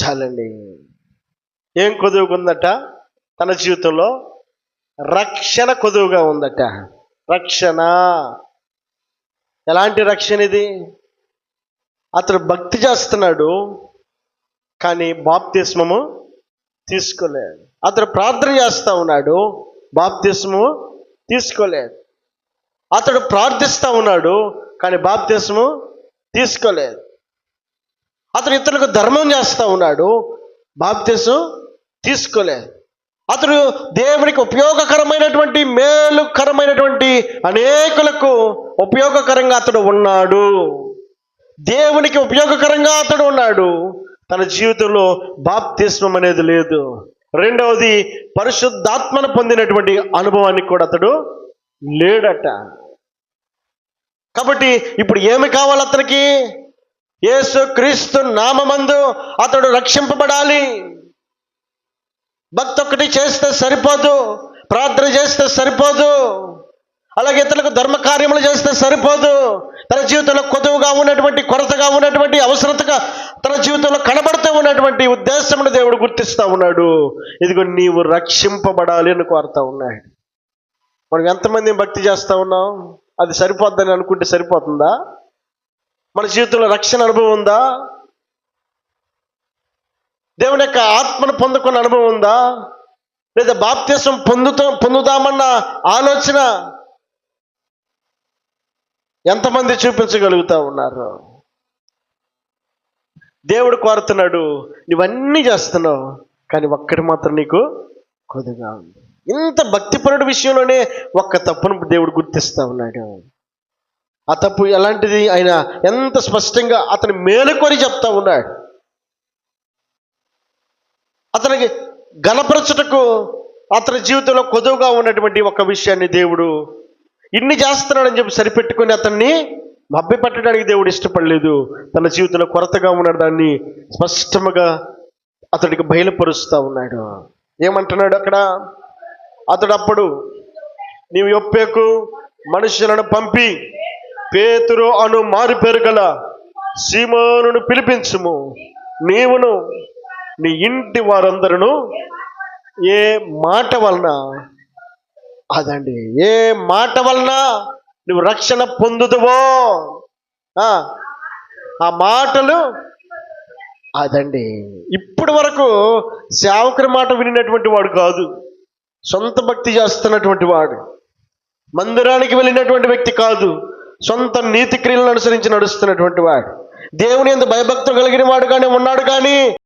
చాలండి. ఏం కొదువుగా ఉందట తన జీవితంలో? రక్షణ కొదువుగా ఉందట. రక్షణ. ఎలాంటి రక్షణ ఇది? అతడు భక్తి చేస్తున్నాడు కానీ బాప్తిస్మము తీసుకోలేదు. అతడు ప్రార్థన చేస్తూ ఉన్నాడు, బాప్తిస్మము తీసుకోలేదు. అతడు ప్రార్థిస్తూ ఉన్నాడు కానీ బాప్తిస్మము తీసుకోలేదు. అతడు ఇతరులకు ధర్మం చేస్తూ ఉన్నాడు, బాప్తిస్మం తీసుకోలేదు. అతడు దేవునికి ఉపయోగకరమైనటువంటి మేలుకరమైనటువంటి అనేకులకు ఉపయోగకరంగా అతడు ఉన్నాడు. దేవునికి ఉపయోగకరంగా అతడు ఉన్నాడు. తన జీవితంలో బాప్తిస్మం అనేది లేదు. రెండవది, పరిశుద్ధాత్మను పొందినటువంటి అనుభవానికి కూడా అతడు లేడట. కాబట్టి ఇప్పుడు ఏమి కావాలి అతనికి? యేసు క్రీస్తు నామమందు అతడు రక్షింపబడాలి. భక్తి ఒక్కటి చేస్తే సరిపోదు, ప్రార్థన చేస్తే సరిపోదు, అలాగే ఇతరులకు ధర్మ కార్యములు చేస్తే సరిపోదు. తన జీవితంలో కొదువుగా ఉన్నటువంటి, కొరతగా ఉన్నటువంటి, అవసరతగా తన జీవితంలో కనబడుతూ ఉన్నటువంటి ఉద్దేశమును దేవుడు గుర్తిస్తూ ఉన్నాడు. ఇదిగో నీవు రక్షింపబడాలి అని కోరుతా ఉన్నాడు. మనం ఎంతమంది భక్తి చేస్తూ ఉన్నాం? అది సరిపోద్దని అనుకుంటే సరిపోతుందా? మన జీవితంలో రక్షణ అనుభవం ఉందా? దేవుని యొక్క ఆత్మను పొందుకున్న అనుభవం ఉందా? లేదా బాప్తిస్మం పొందుదామన్న ఆలోచన ఎంతమంది చూపించగలుగుతా ఉన్నారు? దేవుడు కోరుతున్నాడు, నువ్వన్నీ చేస్తున్నావు కానీ ఒక్కటి మాత్రం నీకు కొద్దిగా ఉంది. ఇంత భక్తిపరుడు విషయంలోనే ఒక్క తప్పును దేవుడు గుర్తిస్తా ఉన్నాడు. ఆ తప్పు ఎలాంటిది? ఆయన ఎంత స్పష్టంగా అతని మేలుకొని చెప్తా ఉన్నాడు. అతనికి గణపరచుటకు అతని జీవితంలో కొదువుగా ఉన్నటువంటి ఒక విషయాన్ని దేవుడు ఇన్ని చేస్తున్నాడని చెప్పి సరిపెట్టుకుని అతన్ని మభ్యపెట్టడానికి దేవుడు ఇష్టపడలేదు. తన జీవితంలో కొరతగా ఉన్న దాన్ని స్పష్టంగా అతడికి బయలుపరుస్తూ ఉన్నాడు. ఏమంటున్నాడు అక్కడ? అతడు అప్పుడు, నీవు యొప్పేకు మనుషులను పంపి పేతురు అను మారు పేరు గల సీమోనును పిలిపించుము. నీవును నీ ఇంటి వారందరూ ఏ మాట వలన, అదండి, ఏ మాట వలన నువ్వు రక్షణ పొందుదువో ఆ మాటలు అదండి. ఇప్పటి వరకు సేవకుని మాట వినినటువంటి వాడు కాదు, సొంత భక్తి చేస్తున్నటువంటి వాడు, మందిరానికి వెళ్ళినటువంటి వ్యక్తి కాదు, సొంత నీతి క్రియలను అనుసరించి నడుస్తున్నటువంటి వాడు, దేవుని యందు భయభక్తులు కలిగిన వాడు కానీ ఉన్నాడు కానీ